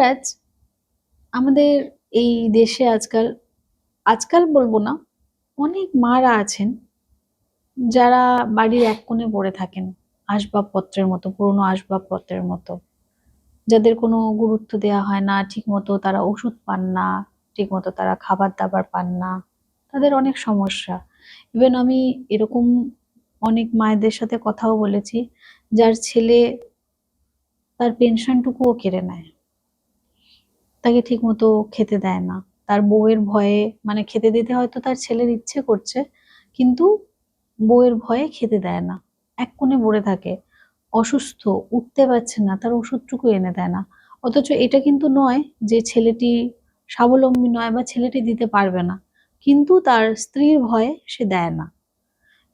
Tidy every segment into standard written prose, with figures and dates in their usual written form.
মহারাজ, আমাদের এই দেশে আজকাল আজকাল বলবো না, অনেক মারা আছেন যারা বাড়ির এক কোণে পড়ে থাকেন, আসবাবপত্রের মতো, পুরনো আসবাবপত্রের মতো, যাদের কোনো গুরুত্ব দেওয়া হয় না ঠিক মতো, তারা ওষুধ পান না ঠিক মতো, তারা খাবার দাবার পান না, তাদের অনেক সমস্যা। ইভেন আমি এরকম অনেক মায়েদের সাথে কথাও বলেছি, যার ছেলে তার পেনশনটুকুও কেড়ে নেয়, তাকে ঠিক মতো খেতে দেয় না, তার বউয়ের ভয়ে, মানে খেতে দিতে হয়তো তার ছেলের ইচ্ছে করছে, কিন্তু বউয়ের ভয়ে খেতে দেয় না, এক কোণে পড়ে থাকে, অসুস্থ, উঠতে পারছে না, তার ওষুধটুকু এনে দেয় না। অথচ এটা কিন্তু নয় যে ছেলেটি স্বাবলম্বী নয় বা ছেলেটি দিতে পারবে না, কিন্তু তার স্ত্রীর ভয়ে সে দেয় না।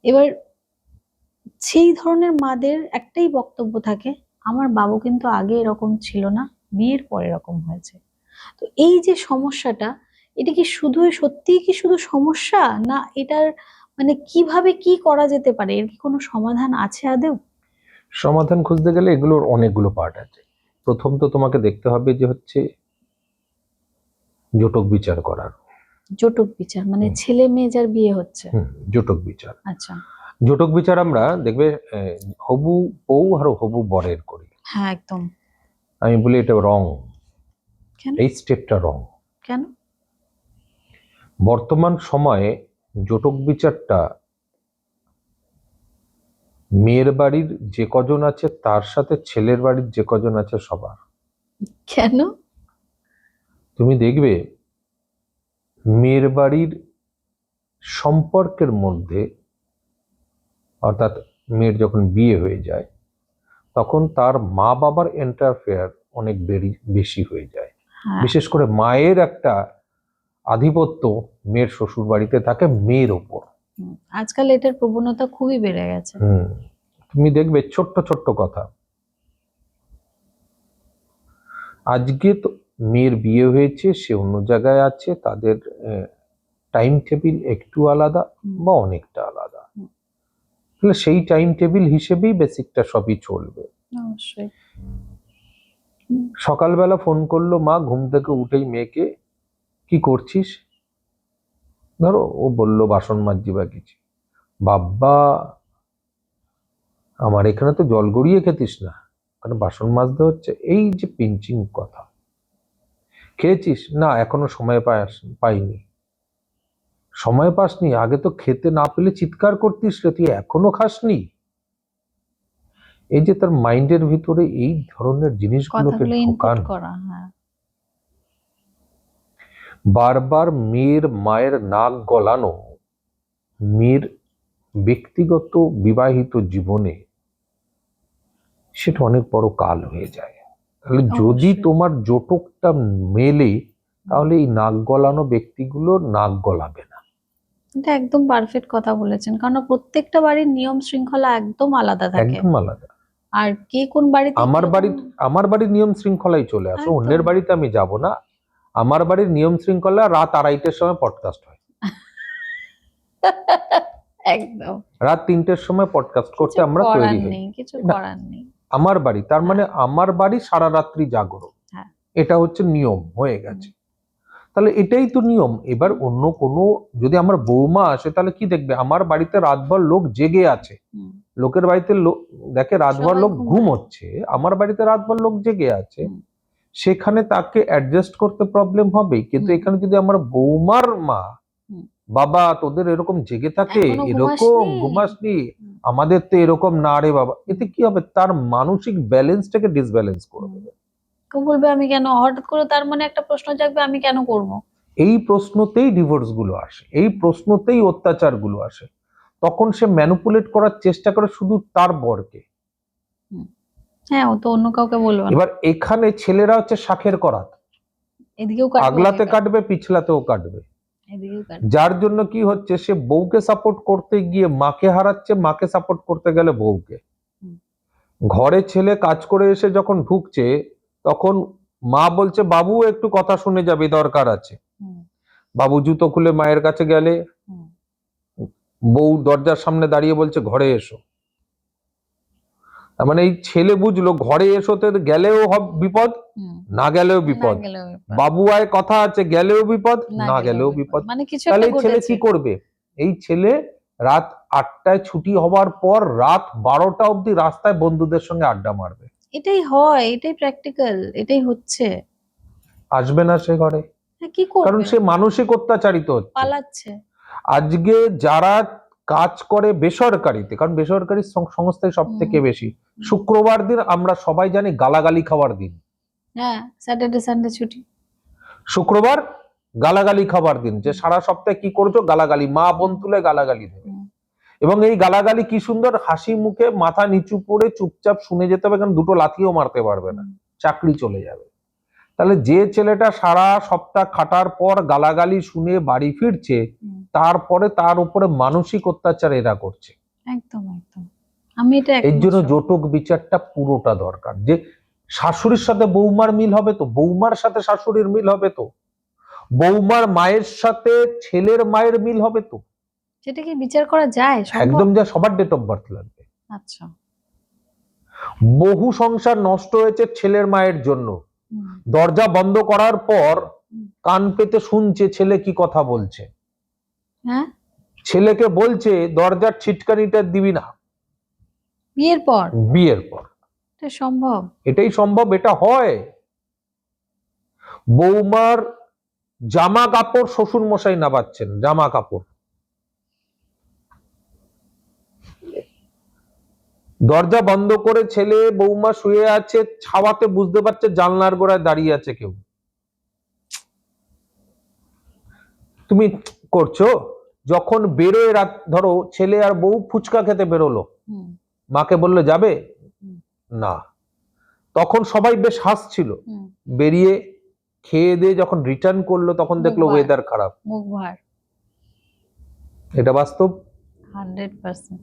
এবার সেই ধরনের মাদের একটাই বক্তব্য থাকে, আমার বাবু কিন্তু আগে এরকম ছিল না, বিয়ের পর এরকম হয়েছে। তো এই যে সমস্যাটা, এটা কি শুধু সত্যিই কি শুধু সমস্যা, না এটার মানে কিভাবে কি করা যেতে পারে, এর কি কোনো সমাধান আছে আদৌ? সমাধান খুঁজতে গেলে এগুলোর অনেকগুলো পার্ট আছে। প্রথম তো তোমাকে দেখতে হবে যে হচ্ছে জটক বিচার করার। জটক বিচার মানে ছেলে মেয়ে যার বিয়ে হচ্ছে? জটক বিচার। আচ্ছা। জটক বিচার আমরা দেখবে হবু বউ আর হবু বরের করি। হ্যাঁ, একদম। আমি বলি এটা রং। কেন? এই স্টেপটা রং। কেন? বর্তমান সময়ে জটক বিচারটা মেয়ের বাড়ির যে কজন আছে তার সাথে ছেলের বাড়ির যে কজন আছে সবার। কেন? তুমি দেখবে মেয়ের বাড়ির সম্পর্কের মধ্যে, অর্থাৎ মেয়ের যখন বিয়ে হয়ে যায় তখন তার মা বাবার ইন্টারফেয়ার অনেক বেশি হয়ে যায়। হ্যাঁ, বিশেষ করে মায়ের একটা আধিপত্য মেয়ের শ্বশুর বাড়িতে থাকে মেয়ের ওপর। আজকাল এটার প্রবণতা খুবই বেড়ে গেছে। তুমি দেখবে ছোট্ট ছোট্ট কথা, আজকে তো মেয়ের বিয়ে হয়েছে, সে অন্য জায়গায় আছে, তাদের টাইম টেবিল একটু আলাদা বা অনেকটা আলাদা, তাহলে সেই টাইম টেবিল হিসেবেই বেসিকটা সবই চলবে। অবশ্যই। সকালবেলা ফোন করলো মা ঘুম থেকে উঠেই মেয়েকে, কি করছিস, ধরো ও বললো বাসন মাজছি বা কিছু, বাবা আমার এখানে তো জল গড়িয়ে খেতিস না, ওখানে বাসন মাজতে হচ্ছে। এই যে পিঞ্চিং কথা। খেয়েছিস না, এখনো সময় পাইনি। সময় পাসনি, আগে তো খেতে না পেলে চিৎকার করতিস রে, তুই এখনো খাসনি। এই যে তার মাইন্ডের ভিতরে এই ধরনের জিনিসগুলোকে ঢোকানো, বারবার মেয়ের মায়ের নাক গলানো, মেয়ের ব্যক্তিগত বিবাহিত জীবনে সেটা অনেক বড় কাল হয়ে যায়। তাহলে যদি তোমার জটকটা মেলে, তাহলে এই নাক গলানো ব্যক্তিগুলো নাক গলাবে না। এটা একদম পারফেক্ট কথা বলেছেন, কারণ প্রত্যেকটা বাড়ির নিয়ম শৃঙ্খলা একদম আলাদা থাকে, একদম আলাদা। আর কে কোন বাড়িতে আমার বাড়ির নিয়ম শৃঙ্খলাই চলে আসো, অন্যের বাড়িতে আমি যাব না। আমার বাড়ির নিয়ম শৃঙ্খলা রাত 2:30টার সময় পডকাস্ট হয়। একদম রাত 3টের সময় পডকাস্ট করতে আমরা তৈরি হই। কিছু করার নেই। আমার বাড়ি, তার মানে আমার বাড়ি সারা রাত্রি জাগরণ, এটা হচ্ছে নিয়ম হয়ে গেছে। তাহলে এটাই তো নিয়ম। এবার অন্য কোনো, যদি আমার বৌমা আসে তাহলে কি দেখবে, আমার বাড়িতে রাতভর লোক জেগে আছে, লোকের বাড়িতে দেখে রাতভর লোক ঘুম হচ্ছে, আমার বাড়িতে রাতভর লোক জেগে আছে, সেখানে তাকে অ্যাডজাস্ট করতে প্রবলেম হবে। কিন্তু এখানে যদি আমার বৌমার মা বাবা তোদের এরকম জেগে থাকে, এরকম ঘুমাসনি, আমাদের তো এরকম না রে বাবা, এতে কি হবে, তার মানসিক ব্যালেন্সটাকে ডিসব্যালেন্স করে দেবে। বলবে আমি কেন, হঠাৎ করে তার মনে একটা প্রশ্ন জাগবে আমি কেন করব। এই প্রশ্নতেই ডিভোর্স গুলো আসে, এই প্রশ্নতেই অত্যাচার গুলো আসে। তখন সে ম্যানিপুলেট করার চেষ্টা করে শুধু তার বরকে। হ্যাঁ, ও তো অন্য কাউকে বলবে না। এবার এখানে ছেলেরা হচ্ছে শাখের করাত, এদিকেও আগলাতে কাটবে পিছলাতেও কাটবে। যার জন্য কি হচ্ছে, সে বউকে সাপোর্ট করতে গিয়ে মাকে হারাচ্ছে, মাকে সাপোর্ট করতে গেলে বউকে। ঘরে ছেলে কাজ করে এসে যখন ঢুকছে তখন মা বলছে বাবু একটু কথা শুনে যাবে, দরকার আছে। বাবু জুতো খুলে মায়ের কাছে গেলে বউ দরজার সামনে দাঁড়িয়ে বলছে ঘরে এসো। তার মানে এই ছেলে বুঝলো ঘরে এসোতে গেলেও বিপদ, না গেলেও বিপদ, বাবু আয় কথা আছে গেলেও বিপদ, না গেলেও বিপদ। মানে কিছু তাহলে একটা এই ছেলে কি করবে? এই ছেলে রাত 8টায় ছুটি হওয়ার পর রাত 12টা অবধি রাস্তায় বন্ধুদের সঙ্গে আড্ডা মারবে। এটাই হয়, এটাই প্র্যাকটিক্যাল, এটাই হচ্ছে। আসবে না সে ঘরে, কি করবে? কারণ সে মানসিক অত্যাচারিত হচ্ছে, পালাচ্ছে। আজকে যারা কাজ করে বেসরকারিতে, কারণ বেসরকারি সংস্থায় সব থেকে বেশি, শুক্রবার দিন আমরা সবাই জানি গালাগালি খাওয়ার দিন। হ্যাঁ, স্যাটারডে সানডে ছুটি। শুক্রবার গালাগালি খাবার দিন, যে সারা সপ্তাহে কি করছো, গালাগালি, মা বোন তুলে গালাগালি দেবে। এবং এই গালাগালি কি সুন্দর হাসি মুখে মাথা নিচু করে চুপচাপ শুনে যেতে হবে, কারণ দুটো লাথিও মারতে পারবে না, চাকরি চলে যাবে। তাহলে যে ছেলেটা সারা সপ্তাহ খাটার পর গালাগালি শুনে বাড়ি ফিরছে, তারপরে তার উপরে মানসিক অত্যাচার এরা করছে। একদম একদম, আমি এটা এর জন্য জটক বিচারটা পুরোটা দরকার। যে শাশুড়ির সাথে বৌমার মিল হবে তো, বৌমার সাথে শাশুড়ির মিল হবে তো, বৌমার মায়ের সাথে ছেলের মায়ের মিল হবে তো, সেটা কি বিচার করা যায়? একদম, যা সবার ডেট অফ বার্থ লাগবে। আচ্ছা, বহু সংসার নষ্ট হয়েছে ছেলের মায়ের জন্য। দরজা বন্ধ করার পর কান পেতে শুনছে ছেলে কি কথা বলছে। হ্যাঁ, ছেলেকে বলছে দরজার ছিটকানিটা দিবি না বিয়ের পর। বিয়ের পর এটা সম্ভব? এটাই সম্ভব, এটা হয়। বৌমার জামা কাপড় শ্বশুর মশাই নাবাচ্ছেন, জামা কাপড়, দরজা বন্ধ করে ছেলে বৌমা শুয়ে আছে ছাওয়াতে, বুঝতে পারছে জানলার গোড়ায় দাঁড়িয়ে আছে কেউ। তুমি করছো, যখন বেরোয় রাত, ধরো ছেলে আর বউ ফুচকা খেতে বেরোলো, মাকে বললে যাবে না, তখন সবাই বেশ হাসছিল, বেরিয়ে খেয়ে দিয়ে যখন রিটার্ন করলো তখন দেখলো ওয়েদার খারাপ, মুখ ভার। এটা বাস্তব। 100%।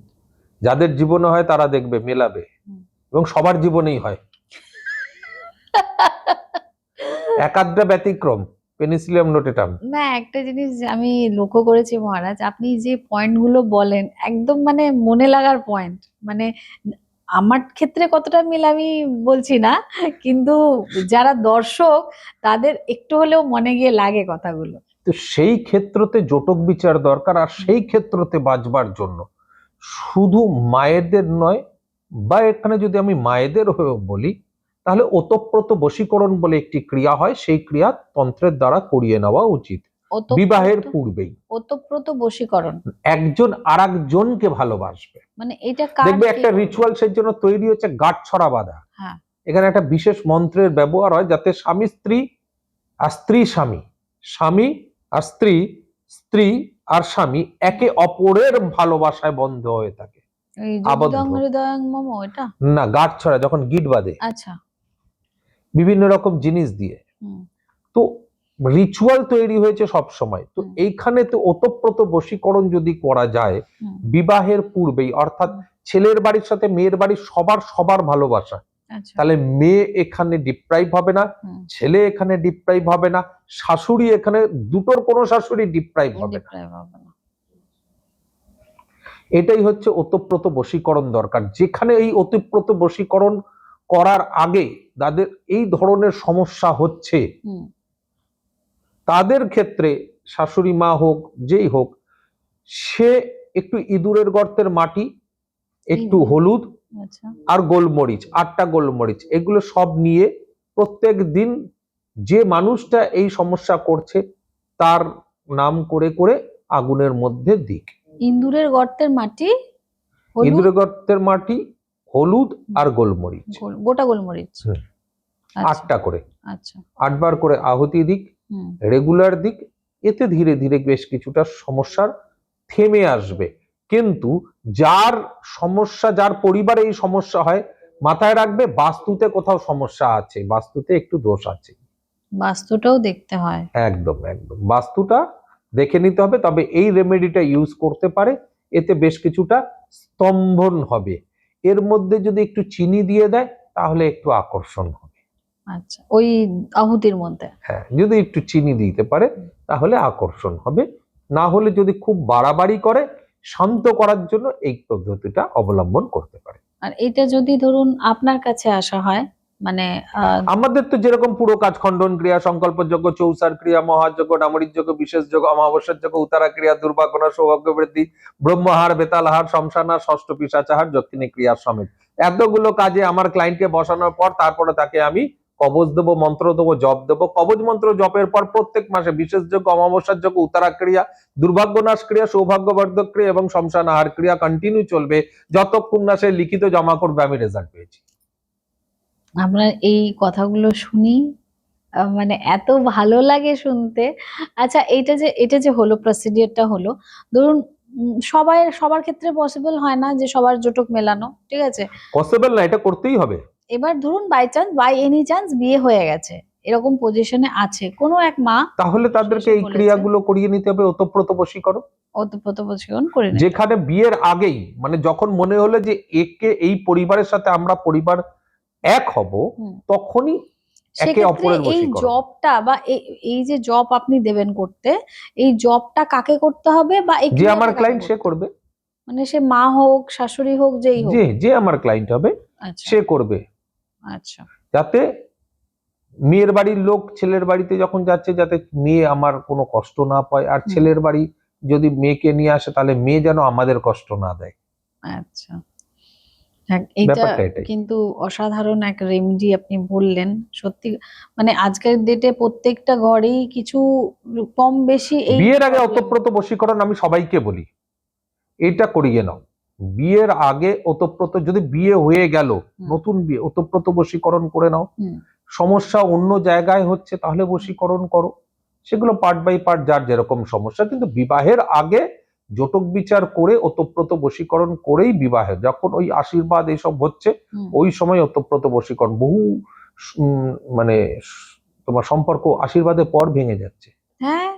যাদের জীবনে হয় তারা দেখবে মেলাবে, এবং সবার জীবনেই হয়, একাধটা ব্যতিক্রম, পেনিসিলিয়াম নোটেটাম। না, একটা জিনিস আমি লক্ষ্য করেছি মহারাজ, আপনি যে পয়েন্ট গুলো বলেন একদম মানে মনে লাগার পয়েন্ট। মানে আমার ক্ষেত্রে কতটা মিল আমি বলছি না, কিন্তু যারা দর্শক তাদের একটু হলেও মনে গিয়ে লাগে কথাগুলো। তো সেই ক্ষেত্রতে জটক বিচার দরকার। আর সেই ক্ষেত্রতে বাঁচবার জন্য শুধু মায়েদের নয়, বা এখানে যদি আমি মায়েদের হয়েও বলি, তাহলে ওতপ্রোত বশীকরণ বলে একটি ক্রিয়া হয়, সেই ক্রিয়া তন্ত্রের দ্বারা করিয়ে নেওয়া উচিত বিবাহের পূর্বেই। ওতপ্রোত বশীকরণ, একজন আরেকজনকে ভালোবাসবে, মানে এটা দেখবে একটা রিচুয়ালসের জন্য তৈরি হচ্ছে গাঁট ছড়া বাঁধা। এখানে একটা বিশেষ মন্ত্রের ব্যবহার হয় যাতে স্বামী স্ত্রী আর স্ত্রী স্বামী, স্বামী আর স্ত্রী, স্ত্রী আর স্বামী একে অপরের ভালোবাসায় বন্ধ হয়ে থাকে, আবদ্ধ। না, গাঁট ছড়া যখন গিট বাঁধে, আচ্ছা, বিভিন্ন রকম জিনিস দিয়ে, তো রিচুয়াল তৈরি হয়েছে সব সময়। তো এইখানে তো ওতপ্রোত বশীকরণ যদি করা যায় বিবাহের পূর্বেই, অর্থাৎ ছেলের বাড়ির সাথে মেয়ের বাড়ির সবার ভালোবাসা, তাহলে মেয়ে এখানে ডিপ্রাইভ হবে না, ছেলে এখানে ডিপ্রাইভ হবে না, শাশুড়ি এখানে, দুটোর কোনো শাশুড়ি ডিপ্রাইভ হবে না। এটাই হচ্ছে ওতপ্রোত বশীকরণ দরকার। যেখানে এই ওতপ্রোত বশীকরণ করার আগে যাদের এই ধরনের সমস্যা হচ্ছে, তাদের ক্ষেত্রে শাশুড়ি মা হোক যেই হোক, সে একটু ইঁদুরের গর্তের মাটি, একটু হলুদ আর গোলমরিচ, 8টা গোলমরিচ, এগুলো সব নিয়ে প্রত্যেক দিন যে মানুষটা এই সমস্যা করছে তার নাম করে করে আগুনের মধ্যে দিক। ইঁদুরের গর্তের মাটি, ইঁদুরের গর্তের মাটি, হলুদ আর গোলমরিচ, গোটা গোলমরিচ 8টা করে, আচ্ছা, 8 বার করে আহুতি দিক, রেগুলার দিক। এতে ধীরে ধীরে বেশ কিছুটা সমস্যার থেমে আসবে। কিন্তু যার সমস্যা, যার পরিবারে এই সমস্যা হয়, মাথায় রাখবে বাস্তুতে কোথাও সমস্যা আছে, বাস্তুতে একটু দোষ আছে, বাস্তুটাও দেখতে হয়। একদম একদম, বাস্তুটা দেখে নিতে হবে। তবে এই রেমেডিটা ইউজ করতে পারে, এতে বেশ কিছুটা স্তম্ভন হবে। এর মধ্যে যদি একটু চিনি দিয়ে দেয় তাহলে একটু আকর্ষণ হবে। আচ্ছা, ওই আহুতির মধ্যে, হ্যাঁ, যদি একটু চিনি দিতে পারে তাহলে আকর্ষণ হবে। না হলে যদি খুব বাড়াবাড়ি করে, শান্ত করার জন্য এই পদ্ধতিটা অবলম্বন করতে পারে। আর এটা যদি ধরুন আপনার কাছে আসা হয়, মানে আমাদের তো যেরকম পুরো কাজ খণ্ডন ক্রিয়া, সংকল্প যজ্ঞ, চৌসার ক্রিয়া, মহাযজ্ঞ, ডামরিক যজ্ঞ, বিশেষ যজ্ঞ, অমাবস্যার যজ্ঞ, উত্তরা ক্রিয়া, দুর্ভাগ্যনা, সৌভাগ্য বৃদ্ধি, ব্রহ্মহার, বেতালহার, শমশানার, ষষ্ঠ পিশাচাহার, যক্ষিণী ক্রিয়ার সমেত এতগুলো কাজে আমার ক্লায়েন্টকে বসানোর পর তারপরে তাকে আমি কবচ দেবো, মন্ত্র দেবো, জপ দেবো। কবচ মন্ত্র জপের পর প্রত্যেক মাসে বিশেষ যজ্ঞ, অমাবস্যার যজ্ঞ, উত্তরা ক্রিয়া, দুর্ভাগ্যনাশ ক্রিয়া, সৌভাগ্যবর্ধক ক্রিয়া এবং শমশান আহার ক্রিয়া কন্টিনিউ চলবে যতক্ষণ না সে লিখিত জমা করবে আমি রেজাল্ট পেয়েছি। আপনার এই কথাগুলো শুনি মানে এত ভালো লাগে শুনতে। আচ্ছা, এটা যে হলো, প্রসিডিওরটা হলো, ধরুন সবার ক্ষেত্রে পসিবল হয় না যে সবার জটক মেলানো, ঠিক আছে? পসিবল না, এটা করতেই হবে। এবার ধরুন বাই এনি চান্স বিয়ে হয়ে গেছে, এরকম পজিশনে আছে কোনো এক মা, তাহলে তাদেরকে এই ক্রিয়াগুলো করিয়ে নিতে হবে, ওতপ্রোত বশীকরণ। ওতপ্রোত বশীকরণ করে নিতে হবে। যেখানে বিয়ের আগেই, মানে যখন মনে হলো যে একে এই পরিবারের সাথে আমরা পরিবার এক হব, তখনই একে অপরের এই বশীকরণ। জবটা বা এই যে জব আপনি দেবেন করতে, এই জবটা কাকে করতে হবে বা এই যে আমার ক্লায়েন্ট সে করবে, মানে সে মা হোক, শাশুড়ি হোক, যেই হোক, যে আমার ক্লায়েন্ট হবে সে করবে। আচ্ছা, যাতে মেয়ের বাড়ির লোক ছেলের বাড়িতে যখন যাচ্ছে যাতে মেয়ে আমার কোনো কষ্ট না পায়, আর ছেলের বাড়ি যদি মেয়েকে নিয়ে আসে তাহলে মেয়ে যেন আমাদের কষ্ট না দেয়। আচ্ছা, এটা কিন্তু অসাধারণ এক রেমেডি আপনি বললেন। সত্যি মানে আজকের ডেটে প্রত্যেকটা ঘরেই কিছু কম বেশি এই বিয়ের আগে ওতপ্রোত বশীকরণ আমি সবাইকে বলি, এটা করিয়ে নাও। বিয়ের আগে ওতপ্রোত, যদি বিয়ে হয়ে গেল নতুন বিয়ে, ওতপ্রোত বশীকরণ করে নাও। সমস্যা অন্য জায়গায় হচ্ছে তাহলে বশীকরণ করো, সেগুলো পার্ট বাই পার্ট যার যেরকম সমস্যা। কিন্তু বিবাহের আগে জটক বিচার করে ওতপ্রোত বশীকরণ করেই বিবাহে, যখন ওই আশীর্বাদ এইসব হচ্ছে ওই সময় ওতপ্রোত বশীকরণ, বহু মানে তোমার সম্পর্ক আশীর্বাদের পর ভেঙে যাচ্ছে। হ্যাঁ,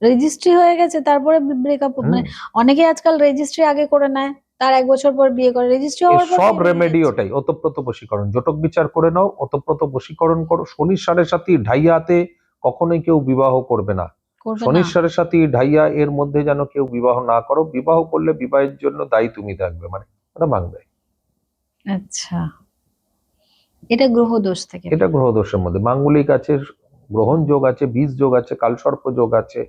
রেজিস্ট্রি হয়ে গেছে তারপরে ব্রেকআপ, মানে অনেকে আজকাল রেজিস্ট্রি আগে করে নেয়, তার 1 বছর পর বিয়ে করে, রেজিস্ট্রি হওয়ার পর সব রেমেডি ওটাই, ওতপ্রোত বশীকরণ। জটক বিচার করে নাও, ওতপ্রোত বশীকরণ করো। শনির সাড়ে সাথী ঢাইয়াতে কখনোই কেউ বিবাহ করবে না। শনির সাড়ে সাথী ঢাইয়া এর মধ্যে যেন কেউ বিবাহ না করো। বিবাহ করলে বিবাহের জন্য দায়ী তুমি থাকবে, মানে ওটা মানবে। আচ্ছা, এটা গ্রহ দোষ থেকে, এটা গ্রহ দোষের মধ্যে মাঙ্গলিক আছে, গ্রহণ যোগ আছে, বীজ যোগ আছে, কালসর্প যোগ আছে,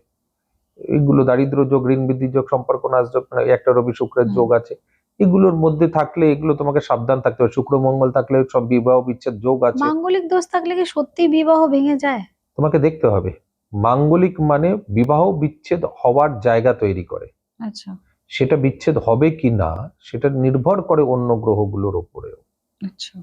এগুলো দারিদ্র যোগ, ঋণ বৃদ্ধি যোগ, সম্পর্ক নাশ যোগ, একটা রবি শুক্রের যোগ আছে। এগুলোর মধ্যে থাকলে এগুলো তোমাকে সাবধান থাকতে হবে। শুক্র মঙ্গল থাকলে সব বিবাহ বিচ্ছেদ যোগ আছে। মাঙ্গলিক দোষ থাকলে কি সত্যি বিবাহ ভেঙে যায়? তোমাকে দেখতে হবে। মাঙ্গলিক মানে বিবাহ বিচ্ছেদ হওয়ার জায়গা তৈরি করে। আচ্ছা, সেটা বিচ্ছেদ হবে কি না সেটা নির্ভর করে অন্য গ্রহগুলোর উপরেও। আচ্ছা,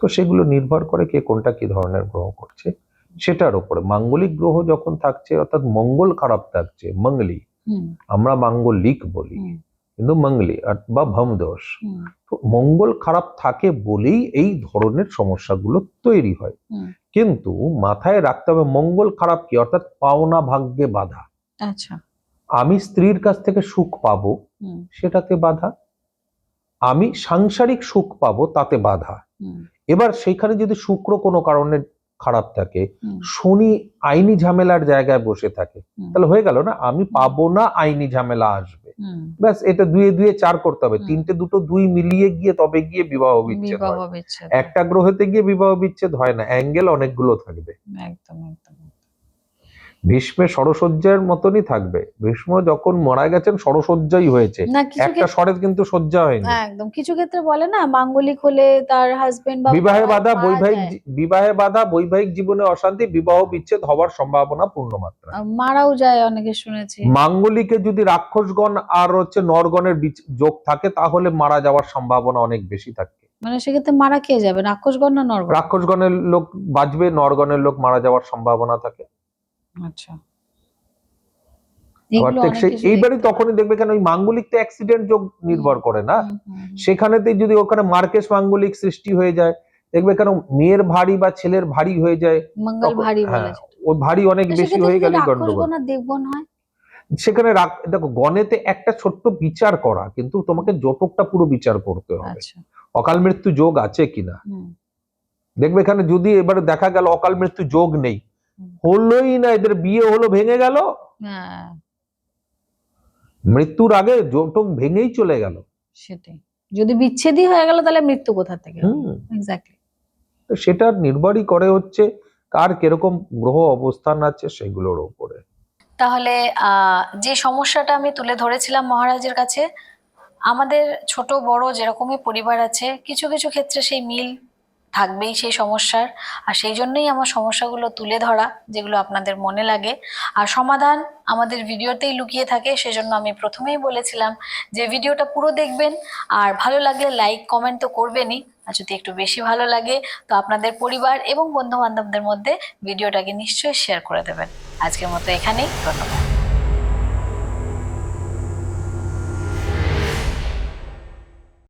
তো সেগুলো নির্ভর করে কে কোনটা কি ধরনের গ্রহ করছে সেটার উপরে। মাঙ্গলিক গ্রহ যখন থাকছে, অর্থাৎ মঙ্গল খারাপ থাকছে, মঙ্গলি, আমরা মাঙ্গলিক বলি কিন্তু মঙ্গলি বা ভম দোষ, তো মঙ্গল খারাপ থাকে বলেই এই ধরনের সমস্যাগুলো তৈরি হয়। কিন্তু মাথায় রাখতে হবে মঙ্গল খারাপ কি, অর্থাৎ পাওনা ভাগ্যে বাধা। আচ্ছা, আমি স্ত্রীর কাছ থেকে সুখ পাবো সেটাতে বাধা, আমি সাংসারিক সুখ পাবো তাতে বাধা। এবার সেখানে যদি শুক্র কোনো কারণে খারাপ থাকে, শনি আইনি ঝামেলার জায়গায় বসে থাকে, তাহলে হয়ে গেল না, আমি পাবো না, আইনি ঝামেলা আসবে। ব্যাস, এটা 2 এ 2 এ 4 করতে হবে। 3টে 2টো 2 মিলিয়ে গিয়ে তবে গিয়ে বিবাহ বিচ্ছেদ হয়। একটা গ্রহতে গিয়ে বিবাহ বিচ্ছেদ হয় না, অ্যাঙ্গেল অনেকগুলো থাকবে। একদম একদম। ভীষ্মের ষড়সজ্জার মতনই থাকবে। ভীষ্ম যখন মারা গেছেন ষড়সজ্জাই হয়েছে, একটা ষড়ে কিন্তু সজ্জা হয়নি। একদম, কিছু ক্ষেত্রে বলে না মাঙ্গলিক হলে তার হাজবেন্ড বা বিবাহে বাধা, বৈবাহিক জীবনে অশান্তি, বিবাহ বিচ্ছেদ হওয়ার সম্ভাবনা পূর্ণ মাত্রায়, মারাও যায় অনেকে শুনেছি। মাঙ্গলিকে যদি রাক্ষসগণ আর নরগণের যোগ থাকে তাহলে মারা যাওয়ার সম্ভাবনা অনেক বেশি থাকে। মানে সেক্ষেত্রে মারা কে যাবে, রাক্ষসগণ না নরগণ? রাক্ষসগণের লোক বাঁচবে, নরগণের লোক মারা যাওয়ার সম্ভাবনা থাকে। আচ্ছা, এইবারই তখনই দেখবে, কেন ওই মাঙ্গলিক তো অ্যাক্সিডেন্ট যোগ নির্ভর করে না, সেখানেতে যদি ওখানে মার্কেশ মাঙ্গলিক সৃষ্টি হয়ে যায়, দেখবে কেন মেয়ের ভারী বা ছেলের ভারী হয়ে যায়, মঙ্গল ভারী বলে, ও ভারী অনেক বেশি হয়ে গেলে গন্ডগোল। দেবগণ হয় সেখানে দেখো, গণেতে একটা ছোট্ট বিচার করা, কিন্তু তোমাকে জটকটা পুরো বিচার করতে হবে। অকাল মৃত্যু যোগ আছে কিনা দেখবে। এখানে যদি এবারে দেখা গেল অকাল মৃত্যু যোগ নেই, হলোই না, এদের বিয়ে হলো, ভেঙে গেল, মৃত্যুর আগে জটক ভেঙেই চলে গেল। সেটাই, যদি বিচ্ছেদই হয়ে গেল তাহলে মৃত্যু কোথা থেকে? এক্স্যাক্টলি। তো সেটা নির্ভরই করে হচ্ছে কার কিরকম গ্রহ অবস্থান আছে সেগুলোর উপরে। তাহলে যে সমস্যাটা আমি তুলে ধরেছিলাম মহারাজের কাছে, আমাদের ছোট বড় যেরকমই পরিবার আছে, কিছু কিছু ক্ষেত্রে সেই মিল থাকবেই সেই সমস্যার। আর সেই জন্যই আমার সমস্যাগুলো তুলে ধরা, যেগুলো আপনাদের মনে লাগে। আর সমাধান আমাদের ভিডিওতেই লুকিয়ে থাকে, সেজন্য আমি প্রথমেই বলেছিলাম যে ভিডিওটা পুরো দেখবেন। আর ভালো লাগলে লাইক কমেন্ট তো করবেনই, আর যদি একটু বেশি ভালো লাগে তো আপনাদের পরিবার এবং বন্ধু বান্ধবদের মধ্যে ভিডিওটাকে নিশ্চয়ই শেয়ার করে দেবেন। আজকের মতো এখানেই, ধন্যবাদ।